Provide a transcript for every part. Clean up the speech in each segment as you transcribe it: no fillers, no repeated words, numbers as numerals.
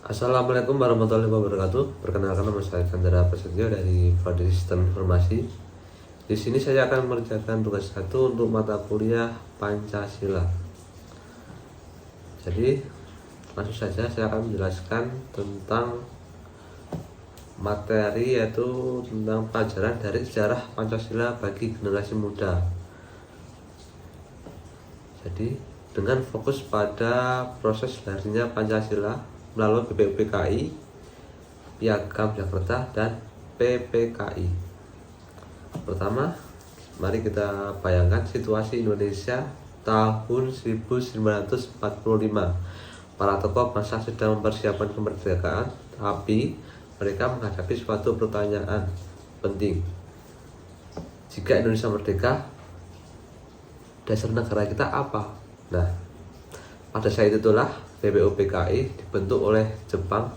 Assalamualaikum warahmatullahi wabarakatuh. Perkenalkan, nama saya Chandra Prasetyo dari Prodi Sistem Informasi. Di sini saya akan mengerjakan tugas 1 untuk mata kuliah Pancasila. Jadi, langsung saja saya akan menjelaskan tentang materi, yaitu tentang pelajaran dari sejarah Pancasila bagi generasi muda. Jadi, dengan fokus pada proses lahirnya Pancasila melalui BPUPKI, Piagam Jakarta, dan PPKI. Pertama, mari kita bayangkan situasi Indonesia tahun 1945. Para tokoh bangsa sedang mempersiapkan kemerdekaan, tapi mereka menghadapi suatu pertanyaan penting. Jika Indonesia merdeka, dasar negara kita apa? Nah, pada saat itulah BPUPKI dibentuk oleh Jepang.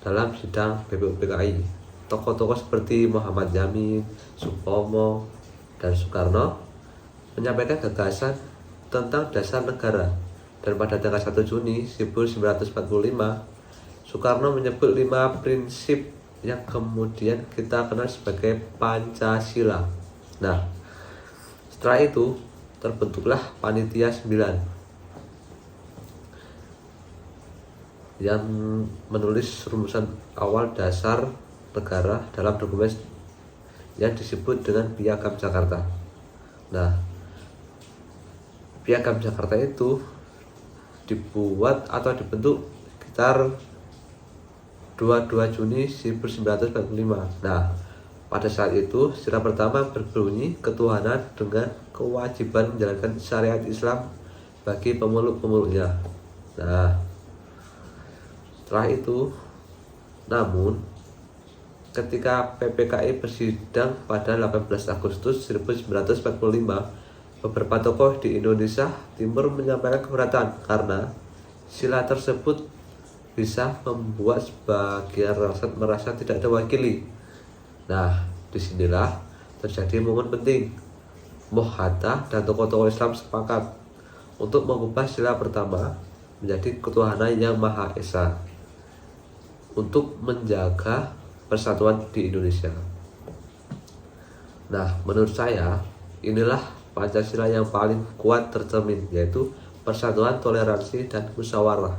Dalam sidang BPUPKI, tokoh-tokoh seperti Muhammad Yamin, Supomo, dan Soekarno menyampaikan gagasan tentang dasar negara. Dan pada tanggal 1 Juni 1945, Soekarno menyebut 5 prinsip yang kemudian kita kenal sebagai Pancasila. Nah, setelah itu terbentuklah Panitia 9 yang menulis rumusan awal dasar negara dalam dokumen yang disebut dengan Piagam Jakarta. Nah, Piagam Jakarta itu dibuat atau dibentuk sekitar 22 Juni 1945. Nah, pada saat itu sila pertama berbunyi ketuhanan dengan kewajiban menjalankan syariat Islam bagi pemeluk-pemeluknya. Nah, setelah itu, namun ketika PPKI bersidang pada 18 Agustus 1945, beberapa tokoh di Indonesia Timur menyampaikan keberatan karena sila tersebut bisa membuat sebagian rakyat merasa tidak terwakili. Nah, disinilah terjadi momen penting. Muh-Hatta dan tokoh-tokoh Islam sepakat untuk mengubah sila pertama menjadi ketuhanan yang Maha Esa untuk menjaga persatuan di Indonesia. Nah, menurut saya inilah Pancasila yang paling kuat tercermin, yaitu persatuan, toleransi, dan musyawarah.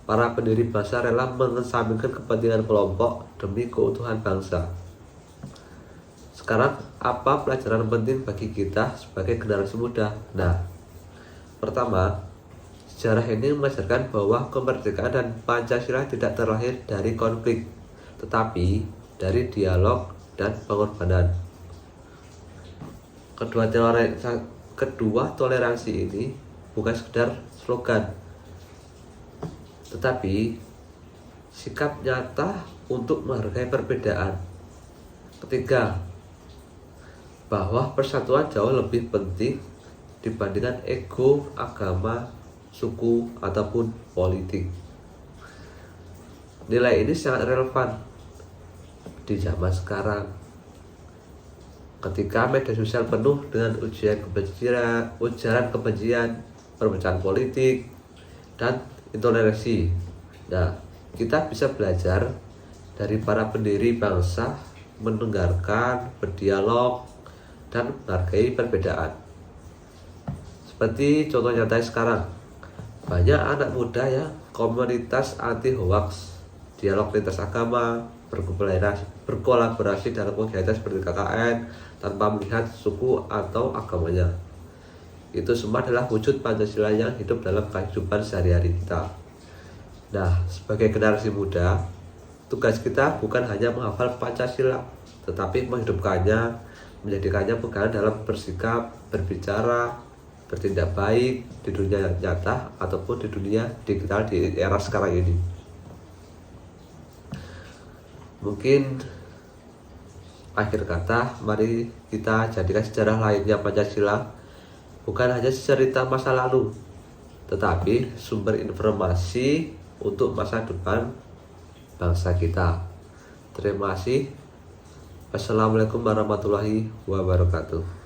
Para pendiri bangsa rela mengesampingkan kepentingan kelompok demi keutuhan bangsa. Sekarang, apa pelajaran penting bagi kita sebagai generasi muda? Nah, pertama, sejarah ini mengajarkan bahwa kemerdekaan dan Pancasila tidak terlahir dari konflik, tetapi dari dialog dan pengorbanan. Kedua toleransi ini bukan sekedar slogan, tetapi sikap nyata untuk menghargai perbedaan. Ketiga, bahwa persatuan jauh lebih penting dibandingkan ego, agama, suku, ataupun politik. Nilai ini sangat relevan di zaman sekarang, ketika media sosial penuh dengan ujaran kebencian, perpecahan politik, dan intoleransi. Nah, kita bisa belajar dari para pendiri bangsa, mendengarkan, berdialog, dan menghargai perbedaan. Seperti contoh nyata sekarang, banyak anak muda yang komunitas anti hoax, dialog lintas agama, berkolaborasi dalam kegiatan seperti KKN tanpa melihat suku atau agamanya. Itu semua adalah wujud Pancasila yang hidup dalam kehidupan sehari-hari kita. Nah, sebagai generasi muda, tugas kita bukan hanya menghafal Pancasila, tetapi menghidupkannya, menjadikannya pegangan dalam bersikap, berbicara, bertindak baik di dunia nyata ataupun di dunia digital di era sekarang ini. Mungkin akhir kata, mari kita jadikan sejarah lainnya Pancasila bukan hanya cerita masa lalu, tetapi sumber informasi untuk masa depan bangsa kita. Terima kasih. Wassalamualaikum warahmatullahi wabarakatuh.